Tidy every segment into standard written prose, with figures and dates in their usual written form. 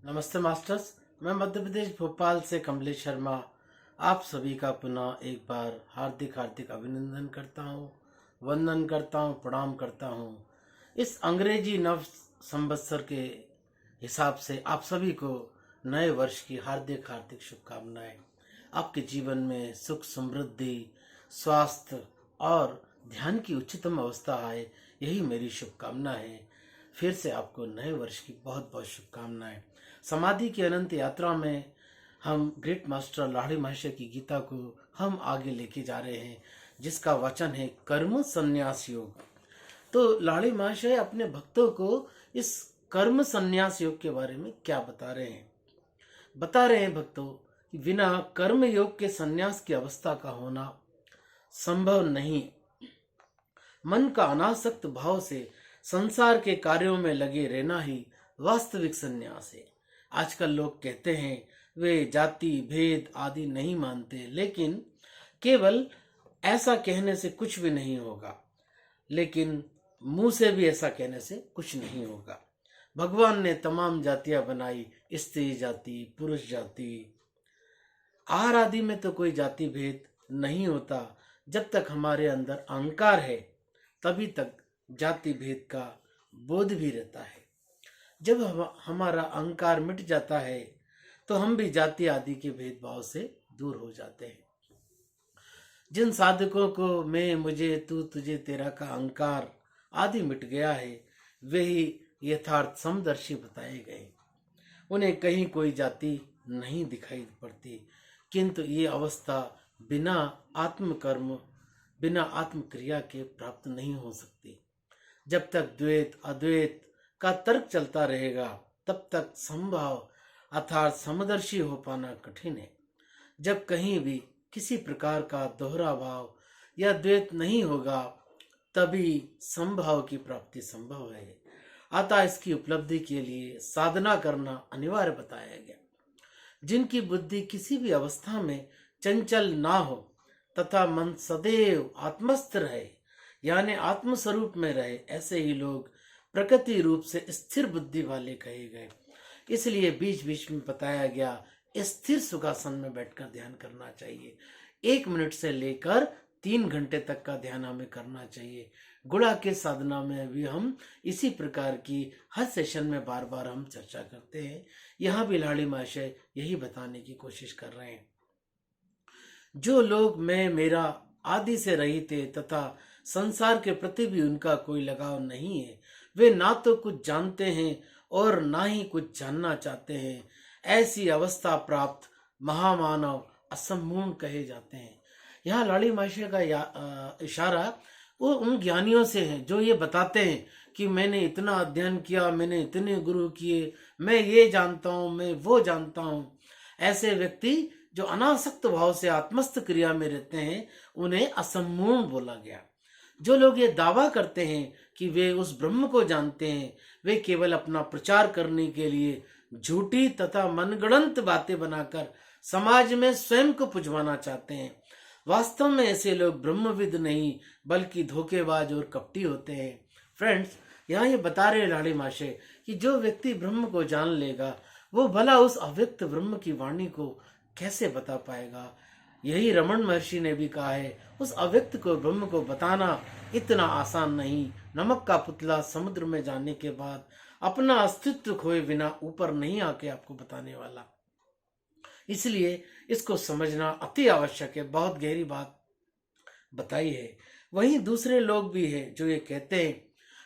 नमस्ते मास्टर्स। मैं मध्य प्रदेश भोपाल से कमलेश शर्मा आप सभी का पुनः एक बार हार्दिक हार्दिक अभिनंदन करता हूँ, वंदन करता हूँ, प्रणाम करता हूँ। इस अंग्रेजी नव संवत्सर के हिसाब से आप सभी को नए वर्ष की हार्दिक हार्दिक शुभकामनाएं। आपके जीवन में सुख समृद्धि, स्वास्थ्य और ध्यान की उच्चतम अवस्था आए, यही मेरी शुभकामना है। फिर से आपको नए वर्ष की बहुत बहुत शुभकामनाएं। समाधि की अनंत यात्रा में हम ग्रेट मास्टर लाहिड़ी महाशय की गीता को हम आगे लेके जा रहे हैं, जिसका वचन है कर्म संन्यास योग। तो लाहिड़ी महाशय अपने भक्तों को इस कर्म संन्यास योग के बारे में क्या बता रहे हैं? बता रहे हैं भक्तों कि बिना कर्म योग के संन्यास की अवस्था का होना संभव नहीं। मन का अनासक्त भाव से संसार के कार्यों में लगे रहना ही वास्तविक संन्यास है। आजकल लोग कहते हैं वे जाति भेद आदि नहीं मानते, लेकिन केवल ऐसा कहने से कुछ भी नहीं होगा। लेकिन मुंह से भी ऐसा कहने से कुछ नहीं होगा। भगवान ने तमाम जातियां बनाई, स्त्री जाति, पुरुष जाति। आहार आदि में तो कोई जाति भेद नहीं होता। जब तक हमारे अंदर अहंकार है तभी तक जाति भेद का बोध भी रहता है। जब हमारा अहंकार मिट जाता है तो हम भी जाति आदि के भेदभाव से दूर हो जाते हैं। जिन साधकों को मैं, मुझे, तू, तुझे, तेरा का अहंकार आदि मिट गया है, वे ही यथार्थ समदर्शी बताए गए। उन्हें कहीं कोई जाति नहीं दिखाई पड़ती, किंतु ये अवस्था बिना आत्मकर्म, बिना आत्मक्रिया के प्राप्त नहीं हो सकती। जब तक द्वैत अद्वैत का तर्क चलता रहेगा तब तक संभाव अर्थात समदर्शी हो पाना कठिन है। जब कहीं भी किसी प्रकार का दोहरा भाव या द्वैत नहीं होगा तभी संभाव की प्राप्ति संभव है। अतः इसकी उपलब्धि के लिए साधना करना अनिवार्य बताया गया। जिनकी बुद्धि किसी भी अवस्था में चंचल ना हो तथा मन सदैव आत्मस्थ रहे, यानी आत्मस्वरूप में रहे, ऐसे ही लोग प्रकृति रूप से स्थिर बुद्धि वाले कहे गए। इसलिए बीच बीच में बताया गया स्थिर सुखासन में बैठकर ध्यान करना चाहिए। 1 मिनट से लेकर 3 घंटे तक का ध्यान हमें करना चाहिए। गुणा के साधना में भी हम इसी प्रकार की हर सेशन में बार बार हम चर्चा करते हैं। यहाँ भी लाहिड़ी महाशय यही बताने की कोशिश कर रहे हैं। जो लोग मैं मेरा आदि से रहित थे तथा संसार के प्रति भी उनका कोई लगाव नहीं है, वे ना तो कुछ जानते हैं और ना ही कुछ जानना चाहते हैं। ऐसी अवस्था प्राप्त महामानव असंपूर्ण कहे जाते हैं। यहाँ लाहिड़ी महाशय का इशारा वो उन ज्ञानियों से है जो ये बताते हैं कि मैंने इतना अध्ययन किया, मैंने इतने गुरु किए, मैं ये जानता हूँ, मैं वो जानता हूँ। ऐसे व्यक्ति जो अनासक्त भाव से आत्मस्थ क्रिया में रहते हैं उन्हें असंपूर्ण बोला गया। जो लोग ये दावा करते हैं कि वे उस ब्रह्म को जानते हैं, वे केवल अपना प्रचार करने के लिए झूठी तथा मनगढ़ंत बातें बनाकर समाज में स्वयं को पुजवाना चाहते हैं। वास्तव में ऐसे लोग ब्रह्मविद नहीं बल्कि धोखेबाज और कपटी होते हैं। फ्रेंड्स, यहाँ ये बता रहे लाहिड़ी महाशय कि जो व्यक्ति ब्रह्म को जान लेगा वो भला उस अव्यक्त ब्रह्म की वाणी को कैसे बता पाएगा। यही रमन महर्षि ने भी कहा है, उस अव्यक्त को ब्रह्म को बताना इतना आसान नहीं। नमक का पुतला समुद्र में जाने के बाद अपना अस्तित्व खोए बिना ऊपर नहीं आके आपको बताने वाला। इसलिए इसको समझना अति आवश्यक है। बहुत गहरी बात बताई है। वहीं दूसरे लोग भी है जो ये कहते हैं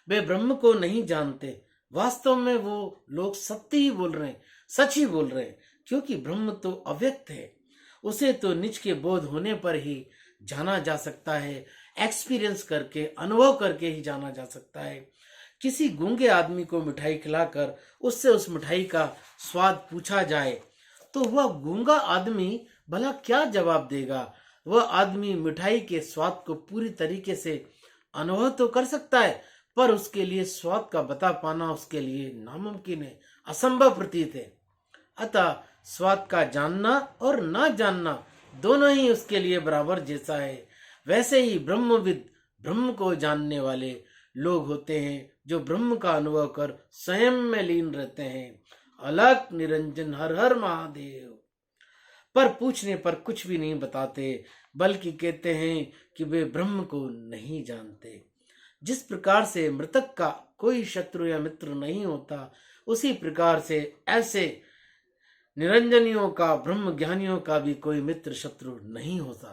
वे ब्रह्म को नहीं जानते। वास्तव में वो लोग सत्य ही बोल रहे हैं, सच ही बोल रहे हैं, क्योंकि ब्रह्म तो अव्यक्त है। उसे तो निज के बोध होने पर ही जाना जा सकता है, एक्सपीरियंस करके, अनुभव करके ही जाना जा सकता है। किसी गूंगे आदमी को मिठाई खिलाकर उससे उस मिठाई का स्वाद पूछा जाए तो वह गूंगा आदमी भला क्या जवाब देगा? वह आदमी मिठाई के स्वाद को पूरी तरीके से अनुभव तो कर सकता है, पर उसके लिए स्वाद का बता पाना उसके लिए नामुमकिन है, असंभव प्रतीत है। अतः स्वाद का जानना और ना जानना दोनों ही उसके लिए बराबर जैसा है। वैसे ही ब्रह्मविद ब्रह्म को जानने वाले लोग होते हैं जो ब्रह्म का अनुभव कर स्वयं में लीन रहते हैं अलख निरंजन हर हर महादेव। पर पूछने पर कुछ भी नहीं बताते, बल्कि कहते हैं कि वे ब्रह्म को नहीं जानते। जिस प्रकार से मृतक का कोई शत्रु या मित्र नहीं होता, उसी प्रकार से ऐसे निरंजनियों का, ब्रह्म ज्ञानियों का भी कोई मित्र शत्रु नहीं होता।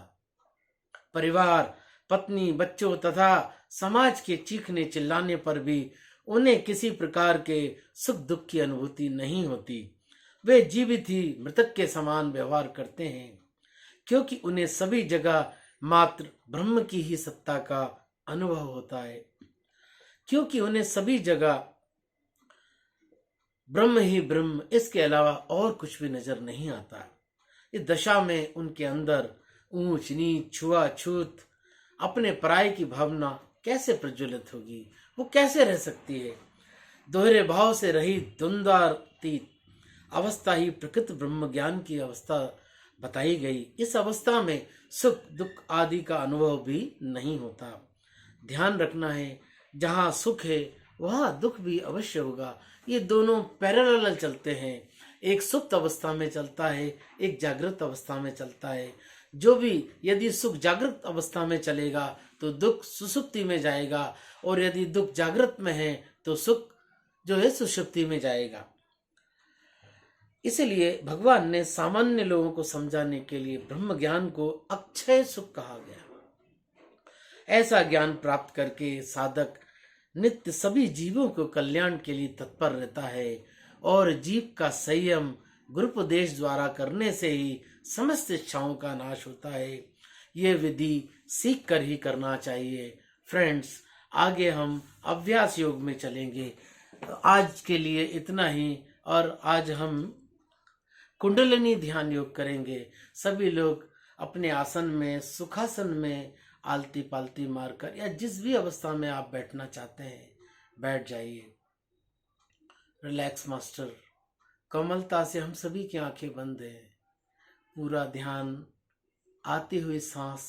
परिवार, पत्नी, बच्चों तथा समाज के चीखने चिल्लाने पर भी उन्हें किसी प्रकार के सुख दुख की अनुभूति नहीं होती। वे जीवित ही मृतक के समान व्यवहार करते हैं, क्योंकि उन्हें सभी जगह मात्र ब्रह्म की ही सत्ता का अनुभव होता है। क्योंकि उन्हें सभी जगह ब्रह्म ही ब्रह्म, इसके अलावा और कुछ भी नजर नहीं आता। इस दशा में उनके अंदर ऊंच नीच, छुआछूत, अपने पराये की भावना कैसे प्रज्वलित होगी? वो कैसे रह सकती है? दोहरे भाव से रहित द्वंद्वातीत अवस्था ही प्रकृत ब्रह्म ज्ञान की अवस्था बताई गई। इस अवस्था में सुख दुख आदि का अनुभव भी नहीं होता। ध्यान रखना है, जहाँ सुख है वहाँ दुख भी अवश्य होगा। ये दोनों पैरेलल चलते हैं। एक सुप्त अवस्था में चलता है, एक जागृत अवस्था में चलता है। जो भी, यदि सुख जागृत अवस्था में चलेगा तो दुख सुसुप्ति में जाएगा, और यदि दुख जागृत में है तो सुख जो है सुषुप्ति में जाएगा। इसलिए भगवान ने सामान्य लोगों को समझाने के लिए ब्रह्म ज्ञान को अक्षय सुख कहा गया। ऐसा ज्ञान प्राप्त करके साधक नित्य सभी जीवों को कल्याण के लिए तत्पर रहता है, और जीव का संयम गुरुपदेश द्वारा करने से ही समस्त इच्छाओं का नाश होता है। ये विधि सीख कर ही करना चाहिए। फ्रेंड्स, आगे हम अभ्यास योग में चलेंगे। आज के लिए इतना ही, और आज हम कुंडलिनी ध्यान योग करेंगे। सभी लोग अपने आसन में, सुखासन में आलती पालती मारकर, या जिस भी अवस्था में आप बैठना चाहते हैं बैठ जाइए। Relax master. कोमलता से हम सभी की आंखें बंद हैं। पूरा ध्यान आती हुई सांस,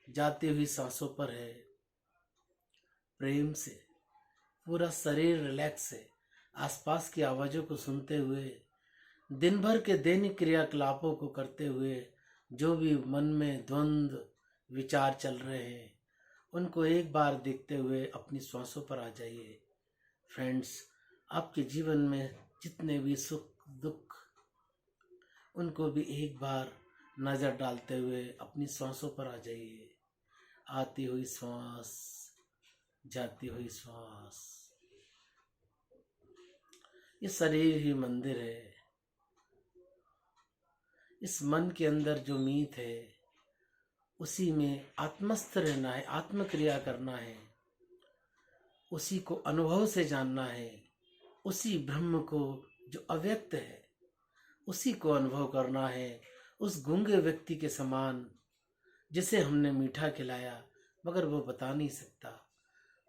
जाती हुई सांसों पर है। प्रेम से पूरा शरीर रिलैक्स है। आसपास की आवाजों को सुनते हुए, दिन भर के दैनिक क्रियाकलापों को करते हुए, जो भी मन में द्वंद्व विचार चल रहे हैं उनको एक बार देखते हुए अपनी श्वासों पर आ जाइए। फ्रेंड्स, आपके जीवन में जितने भी सुख दुख, उनको भी एक बार नजर डालते हुए अपनी श्वासों पर आ जाइए। आती हुई श्वास, जाती हुई श्वास। ये शरीर ही मंदिर है। इस मन के अंदर जो मीत है, उसी में आत्मस्थ रहना है, आत्मक्रिया करना है, उसी को अनुभव से जानना है। उसी ब्रह्म को जो अव्यक्त है, उसी को अनुभव करना है। उस गूंगे व्यक्ति के समान जिसे हमने मीठा खिलाया, मगर वो बता नहीं सकता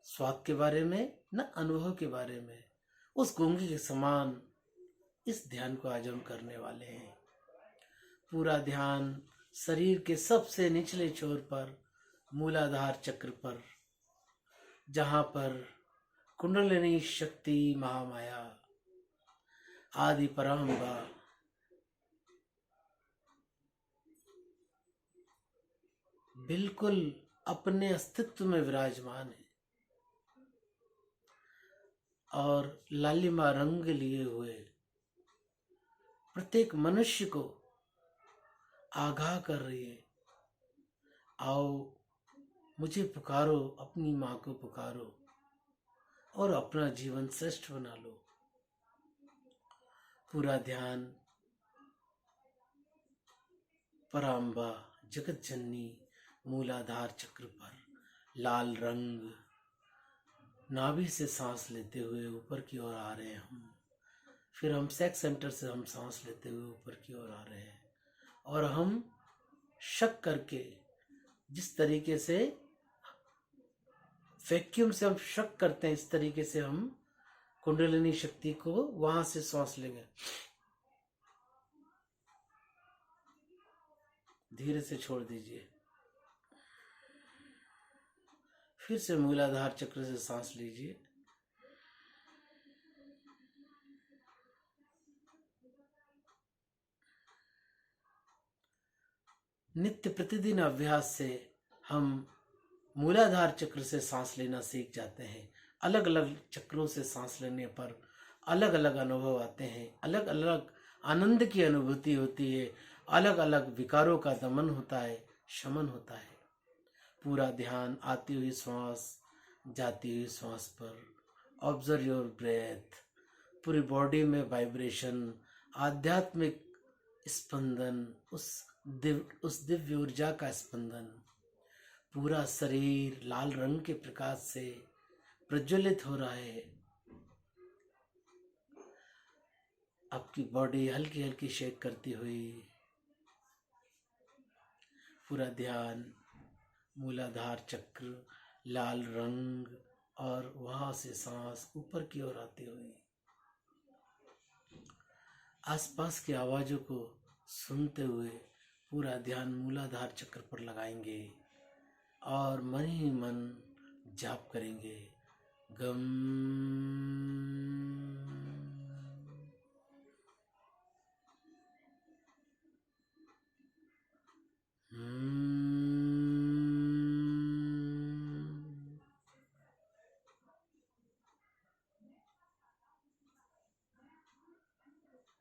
स्वाद के बारे में, न अनुभव के बारे में। उस गूंगे के समान इस ध्यान को आज हम करने वाले हैं। पूरा ध्यान शरीर के सबसे निचले छोर पर, मूलाधार चक्र पर, जहां पर कुंडलिनी शक्ति महामाया आदि पराम्बा बिल्कुल अपने अस्तित्व में विराजमान है, और लालिमा रंग लिए हुए प्रत्येक मनुष्य को आगाह कर रही है। आओ, मुझे पुकारो, अपनी माँ को पुकारो, और अपना जीवन श्रेष्ठ बना लो। पूरा ध्यान पराम्बा जगत जननी मूलाधार चक्र पर, लाल रंग नाभि से सांस लेते हुए ऊपर की ओर आ रहे हैं हम। फिर हम सेक्स सेंटर से हम सांस लेते हुए ऊपर की ओर आ रहे हैं, और हम शक करके, जिस तरीके से वैक्यूम से हम शक करते हैं, इस तरीके से हम कुंडलिनी शक्ति को वहां से सांस लेंगे। धीरे से छोड़ दीजिए। फिर से मूलाधार चक्र से सांस लीजिए। नित्य प्रतिदिन अभ्यास से हम मूलाधार चक्र से सांस लेना सीख जाते हैं। अलग अलग चक्रों से सांस लेने पर अलग अलग अनुभव आते हैं, अलग अलग आनंद की अनुभूति होती है, अलग अलग विकारों का दमन होता है, शमन होता है। पूरा ध्यान आती हुई श्वास, जाती हुई श्वास पर। Observe your breath. पूरी बॉडी में वाइब्रेशन, आध्यात्मिक स्पंदन, उस दिव्य ऊर्जा का स्पंदन। पूरा शरीर लाल रंग के प्रकाश से प्रज्वलित हो रहा है। आपकी बॉडी हल्की हल्की शेक करती हुई। पूरा ध्यान मूलाधार चक्र, लाल रंग, और वहां से सांस ऊपर की ओर आती हुई। आसपास की आवाजों को सुनते हुए पूरा ध्यान मूलाधार चक्र पर लगाएंगे और मन ही मन जाप करेंगे। गम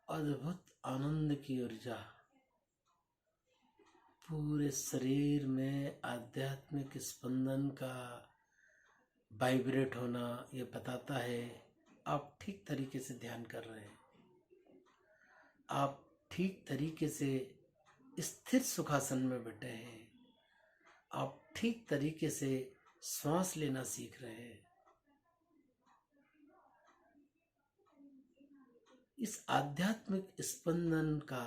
अद्भुत आनंद की ऊर्जा पूरे शरीर में आध्यात्मिक स्पंदन का वाइब्रेट होना ये बताता है आप ठीक तरीके से ध्यान कर रहे हैं। आप ठीक तरीके से स्थिर सुखासन में बैठे हैं। आप ठीक तरीके से श्वास लेना सीख रहे हैं। इस आध्यात्मिक स्पंदन का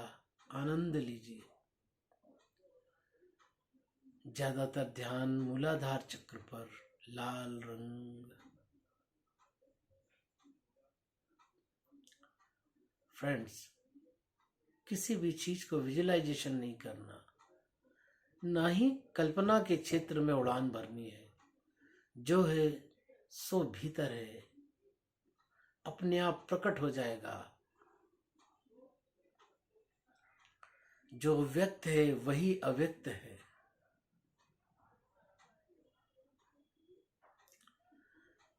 आनंद लीजिए। ज्यादातर ध्यान मूलाधार चक्र पर, लाल रंग। फ्रेंड्स, किसी भी चीज को विजुअलाइजेशन नहीं करना, ना ही कल्पना के क्षेत्र में उड़ान भरनी है। जो है सो भीतर है, अपने आप प्रकट हो जाएगा। जो व्यक्त है वही अव्यक्त है।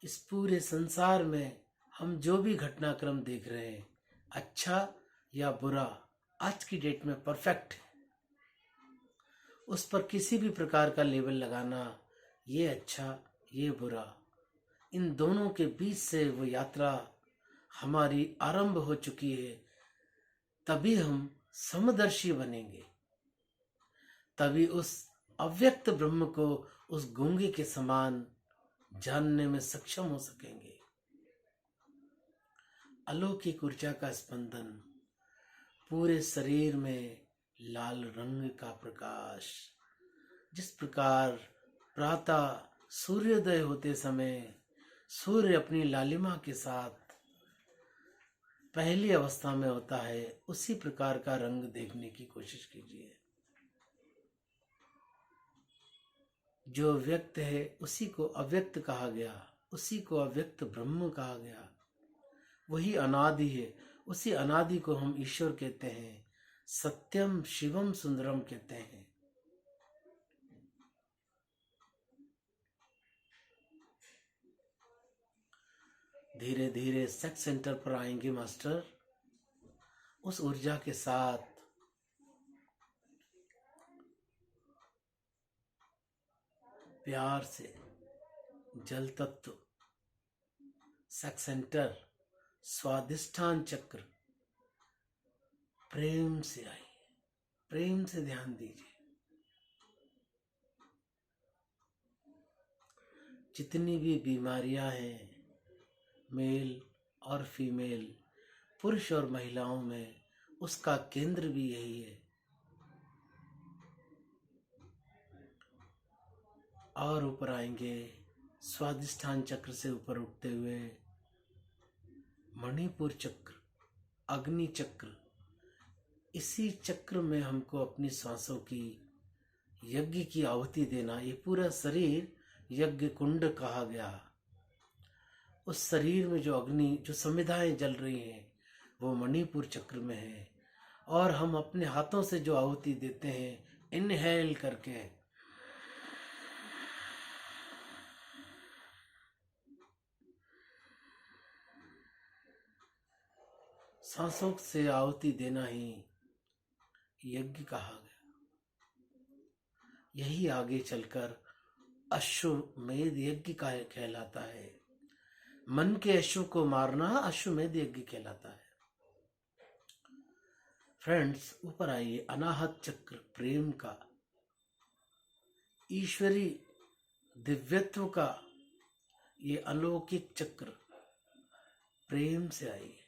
इस पूरे संसार में हम जो भी घटनाक्रम देख रहे हैं, अच्छा या बुरा, आज की डेट में परफेक्ट है। उस पर किसी भी प्रकार का लेबल लगाना, ये अच्छा ये बुरा, इन दोनों के बीच से वो यात्रा हमारी आरंभ हो चुकी है। तभी हम समदर्शी बनेंगे, तभी उस अव्यक्त ब्रह्म को उस गूंगे के समान जानने में सक्षम हो सकेंगे। अलौकिक ऊर्जा का स्पंदन, पूरे शरीर में लाल रंग का प्रकाश। जिस प्रकार प्रातः सूर्योदय होते समय सूर्य अपनी लालिमा के साथ पहली अवस्था में होता है, उसी प्रकार का रंग देखने की कोशिश कीजिए। जो व्यक्त है उसी को अव्यक्त कहा गया, उसी को अव्यक्त ब्रह्म कहा गया। वही अनादि है, उसी अनादि को हम ईश्वर कहते हैं, सत्यम शिवम सुंदरम कहते हैं। धीरे धीरे सेक्स सेंटर पर आएंगे मास्टर। उस ऊर्जा के साथ प्यार से जल तत्व, सेक्स सेंटर, स्वादिष्ठान चक्र, प्रेम से आइए, प्रेम से ध्यान दीजिए। जितनी भी बीमारियां हैं, मेल और फीमेल, पुरुष और महिलाओं में, उसका केंद्र भी यही है। और ऊपर आएंगे, स्वादिष्ठान चक्र से ऊपर उठते हुए मणिपुर चक्र, अग्नि चक्र। इसी चक्र में हमको अपनी सांसों की यज्ञ की आहुति देना। ये पूरा शरीर यज्ञ कुंड कहा गया। उस शरीर में जो अग्नि, जो समिधाएं जल रही हैं, वो मणिपुर चक्र में है। और हम अपने हाथों से जो आहुति देते हैं इनहेल करके सांसों से आहुति देना ही यज्ञ कहा गया। यही आगे चलकर अश्वमेध यज्ञ का कहलाता है। मन के अश्व को मारना अश्वमेध यज्ञ कहलाता है। फ्रेंड्स, ऊपर आइए, अनाहत चक्र प्रेम का, ईश्वरी दिव्यत्व का ये अलौकिक चक्र प्रेम से आइए।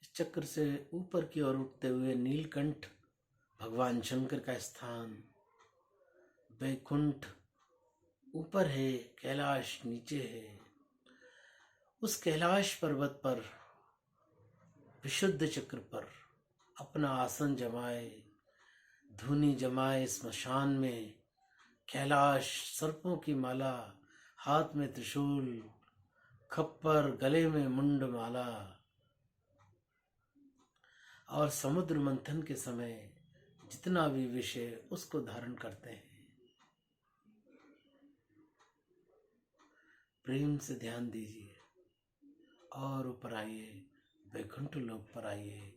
इस चक्र से ऊपर की ओर उठते हुए नीलकंठ भगवान शंकर का स्थान, वैकुंठ ऊपर है, कैलाश नीचे है। उस कैलाश पर्वत पर विशुद्ध चक्र पर अपना आसन जमाए, धूनी जमाए, स्मशान में कैलाश, सर्पों की माला, हाथ में त्रिशूल, खप्पर, गले में मुंड माला, और समुद्र मंथन के समय जितना भी विषय उसको धारण करते हैं। प्रेम से ध्यान दीजिए और ऊपर आइए, वैकुंठ लोक पर आइए,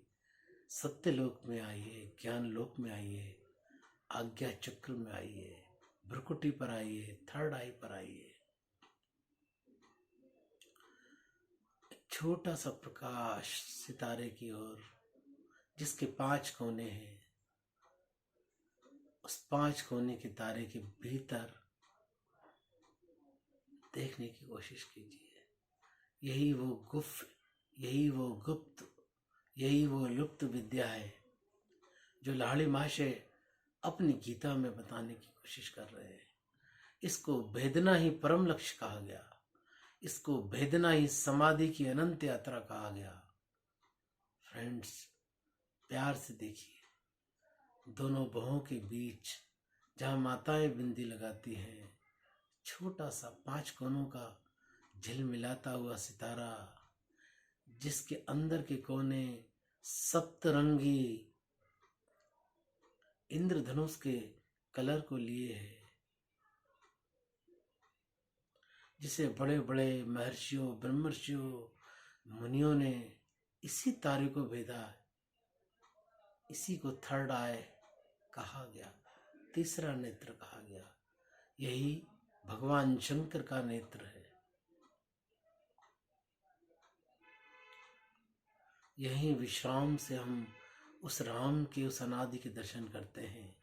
सत्य लोक में आइए, ज्ञान लोक में आइए, आज्ञा चक्र में आइए, भ्रुकुटी पर आइए, थर्ड आई पर आइए। छोटा सा प्रकाश सितारे की ओर, जिसके 5 कोने हैं, उस 5 कोने के तारे के भीतर देखने की कोशिश कीजिए। यही वो गुप्त, यही वो लुप्त विद्या है जो लाहिड़ी महाशय अपनी गीता में बताने की कोशिश कर रहे हैं। इसको भेदना ही परम लक्ष्य कहा गया, इसको भेदना ही समाधि की अनंत यात्रा कहा गया। फ्रेंड्स, प्यार से देखिए, दोनों बहों के बीच जहाँ माताएं बिंदी लगाती हैं, छोटा सा 5 कोनों का झिलमिलाता हुआ सितारा, जिसके अंदर के कोने सप्तरंगी इंद्रधनुष के कलर को लिए है, जिसे बड़े बड़े महर्षियों, ब्रह्मर्षियों, मुनियों ने इसी तारे को भेदा है। इसी को थर्ड आई कहा गया, तीसरा नेत्र कहा गया। यही भगवान शंकर का नेत्र है। यही विश्राम से हम उस राम के, उस अनादि के दर्शन करते हैं।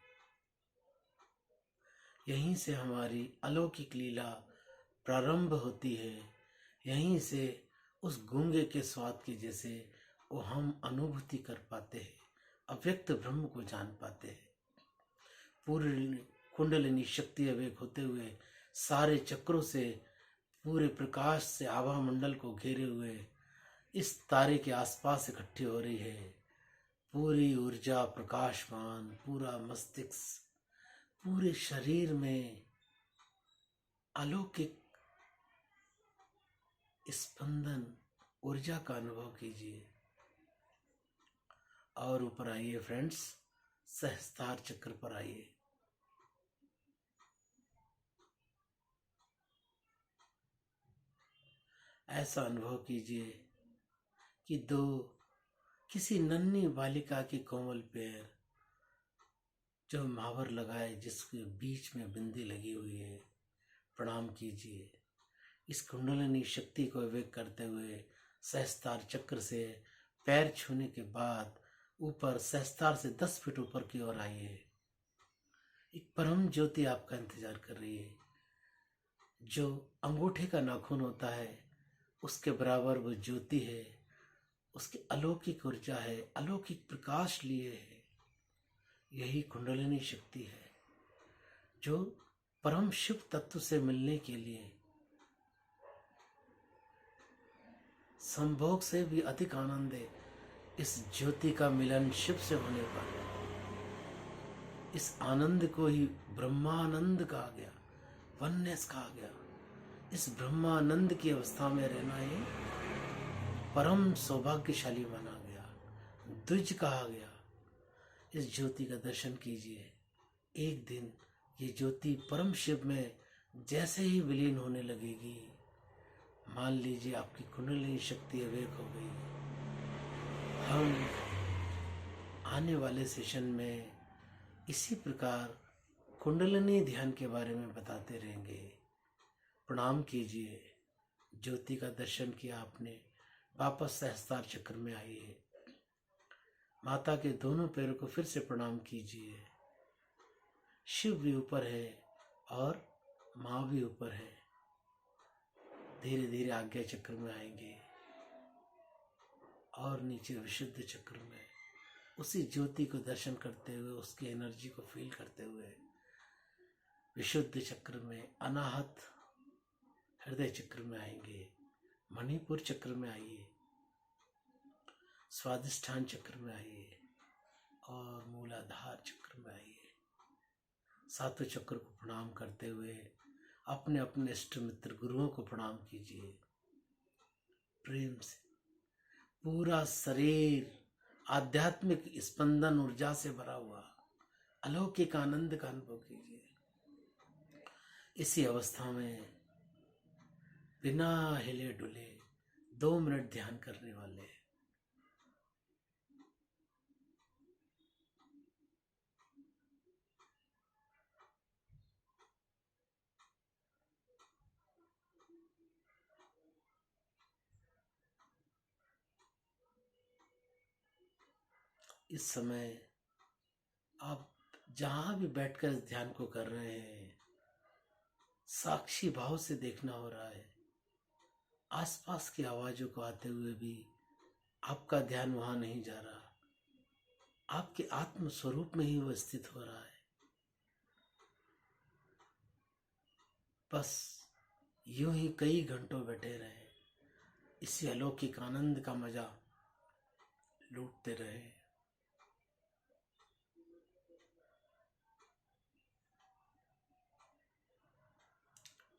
यहीं से हमारी अलौकिक लीला प्रारंभ होती है। यहीं से उस गूंगे के स्वाद के जैसे वो हम अनुभूति कर पाते हैं, अव्यक्त ब्रह्म को जान पाते हैं। पूरी कुंडलिनी शक्ति अवेक होते हुए सारे चक्रों से, पूरे प्रकाश से आभा मंडल को घेरे हुए इस तारे के आसपास इकट्ठी हो रही है। पूरी ऊर्जा प्रकाशमान, पूरा मस्तिष्क, पूरे शरीर में अलौकिक स्पंदन, ऊर्जा का अनुभव कीजिए। और ऊपर आइए फ्रेंड्स, सहस्त्रार चक्र पर आइए। ऐसा अनुभव कीजिए कि किसी नन्ही बालिका की कोमल पैर जो महावर लगाए, जिसके बीच में बिंदी लगी हुई है, प्रणाम कीजिए। इस कुंडलिनी शक्ति को अवेक करते हुए सहस्त्रार चक्र से पैर छूने के बाद ऊपर सहस्त्रार से 10 फीट ऊपर की ओर आइए। एक परम ज्योति आपका इंतजार कर रही है। जो अंगूठे का नाखून होता है उसके बराबर वो ज्योति है, उसकी अलौकिक ऊर्जा है, अलौकिक प्रकाश लिए है। यही कुंडलिनी शक्ति है जो परम शिव तत्व से मिलने के लिए संभोग से भी अधिक आनंद है। इस ज्योति का मिलन शिव से होने पर इस आनंद को ही ब्रह्मानंद कहा गया। वननेस कहा गया। इस ब्रह्मानंद की अवस्था में रहना ही परम सौभाग्यशाली माना गया, द्विज कहा गया। इस ज्योति का दर्शन कीजिए। एक दिन ये ज्योति परम शिव में जैसे ही विलीन होने लगेगी, मान लीजिए आपकी कुंडलिनी शक्ति अवेक हो गई। हम आने वाले सेशन में इसी प्रकार कुंडलिनी ध्यान के बारे में बताते रहेंगे। प्रणाम कीजिए। ज्योति का दर्शन किया आपने, वापस सहस्त्रार चक्र में आइए। माता के दोनों पैरों को फिर से प्रणाम कीजिए। शिव भी ऊपर है और माँ भी ऊपर है। धीरे धीरे आज्ञा चक्र में आएंगे और नीचे विशुद्ध चक्र में उसी ज्योति को दर्शन करते हुए, उसकी एनर्जी को फील करते हुए विशुद्ध चक्र में, अनाहत हृदय चक्र में आएंगे, मणिपुर चक्र में आइए, स्वादिष्ठान चक्र में आइए और मूलाधार चक्र में आइए। सातों चक्र को प्रणाम करते हुए अपने अपने इष्ट मित्र गुरुओं को प्रणाम कीजिए प्रेम से। पूरा शरीर आध्यात्मिक स्पंदन ऊर्जा से भरा हुआ अलौकिक आनंद का अनुभव कीजिए। इसी अवस्था में बिना हिले डुले 2 मिनट ध्यान करने वाले। इस समय आप जहां भी बैठकर इस ध्यान को कर रहे हैं, साक्षी भाव से देखना हो रहा है। आसपास की आवाजों को आते हुए भी आपका ध्यान वहां नहीं जा रहा, आपके आत्म स्वरूप में ही वो स्थित हो रहा है। बस यूं ही कई घंटों बैठे रहे, इसी अलौकिक आनंद का मजा लूटते रहे।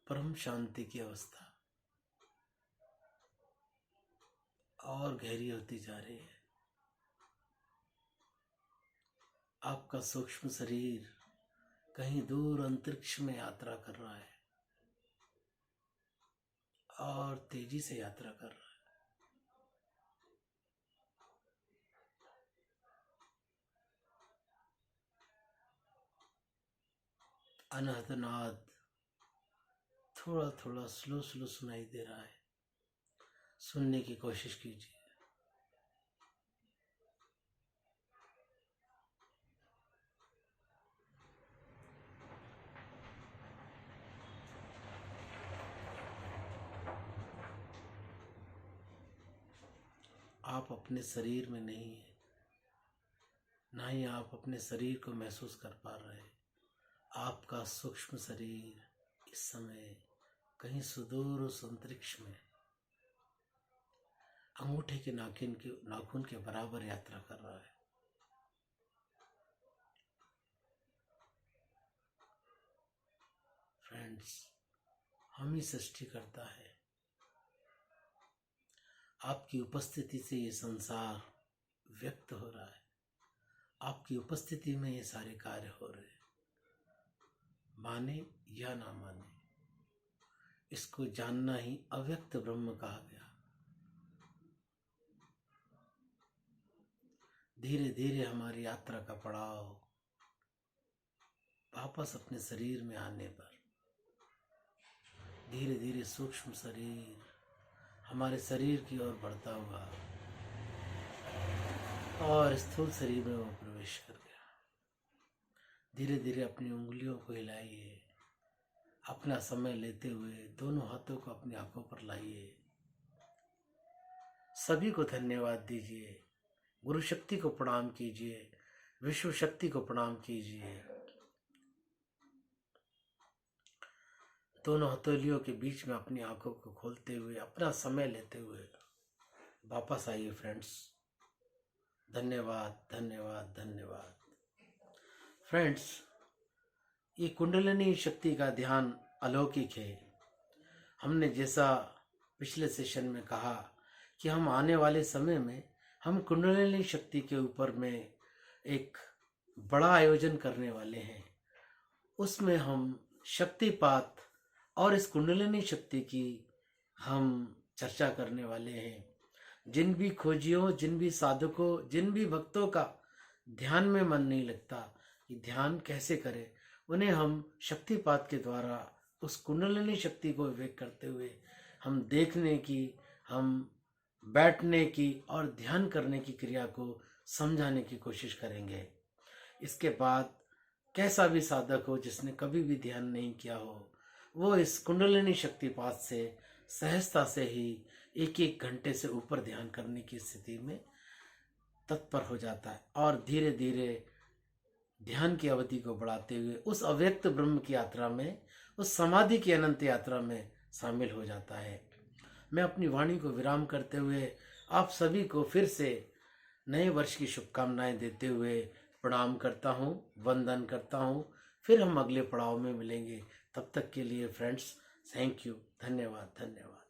परम शांति की अवस्था और गहरी होती जा रही है। आपका सूक्ष्म शरीर कहीं दूर अंतरिक्ष में यात्रा कर रहा है और तेजी से यात्रा कर रहा है। अनहद नाद थोड़ा थोड़ा स्लो स्लो सुनाई दे रहा है, सुनने की कोशिश कीजिए। आप अपने शरीर में नहीं है, ना ही आप अपने शरीर को महसूस कर पा रहे हैं। आपका सूक्ष्म शरीर इस समय कहीं सुदूर उस अंतरिक्ष में अंगूठे के नाखून के बराबर यात्रा कर रहा है। फ्रेंड्स, हम ही सृष्टि करता है। आपकी उपस्थिति से ये संसार व्यक्त हो रहा है, आपकी उपस्थिति में ये सारे कार्य हो रहे हैं। माने या ना माने, इसको जानना ही अव्यक्त ब्रह्म कहा गया। धीरे धीरे हमारी यात्रा का पड़ाव वापस अपने शरीर में आने पर धीरे धीरे सूक्ष्म शरीर हमारे शरीर की ओर बढ़ता हुआ और स्थूल शरीर में वो प्रवेश कर गया। धीरे धीरे अपनी उंगलियों को हिलाइए, अपना समय लेते हुए दोनों हाथों को अपनी आंखों पर लाइए। सभी को धन्यवाद दीजिए, गुरु शक्ति को प्रणाम कीजिए, विश्व शक्ति को प्रणाम कीजिए। दोनों हथेलियों के बीच में अपनी आंखों को खोलते हुए, अपना समय लेते हुए वापस आइए फ्रेंड्स। धन्यवाद धन्यवाद धन्यवाद। फ्रेंड्स, ये कुंडलिनी शक्ति का ध्यान अलौकिक है। हमने जैसा पिछले सेशन में कहा कि हम आने वाले समय में हम कुंडलिनी शक्ति के ऊपर में एक बड़ा आयोजन करने वाले हैं। उसमें हम शक्तिपात और इस कुंडलिनी शक्ति की हम चर्चा करने वाले हैं। जिन भी खोजियों, जिन भी साधकों, जिन भी भक्तों का ध्यान में मन नहीं लगता कि ध्यान कैसे करें, उन्हें हम शक्तिपात के द्वारा उस कुंडलिनी शक्ति को विवेक करते हुए हम देखने की, हम बैठने की और ध्यान करने की क्रिया को समझाने की कोशिश करेंगे। इसके बाद कैसा भी साधक हो जिसने कभी भी ध्यान नहीं किया हो, वो इस कुंडलिनी शक्तिपात से सहजता से ही एक एक घंटे से ऊपर ध्यान करने की स्थिति में तत्पर हो जाता है और धीरे धीरे ध्यान की अवधि को बढ़ाते हुए उस अव्यक्त ब्रह्म की यात्रा में, उस समाधि की अनंत यात्रा में शामिल हो जाता है। मैं अपनी वाणी को विराम करते हुए आप सभी को फिर से नए वर्ष की शुभकामनाएं देते हुए प्रणाम करता हूँ, वंदन करता हूँ। फिर हम अगले पड़ाव में मिलेंगे। तब तक के लिए फ्रेंड्स, थैंक यू, धन्यवाद धन्यवाद।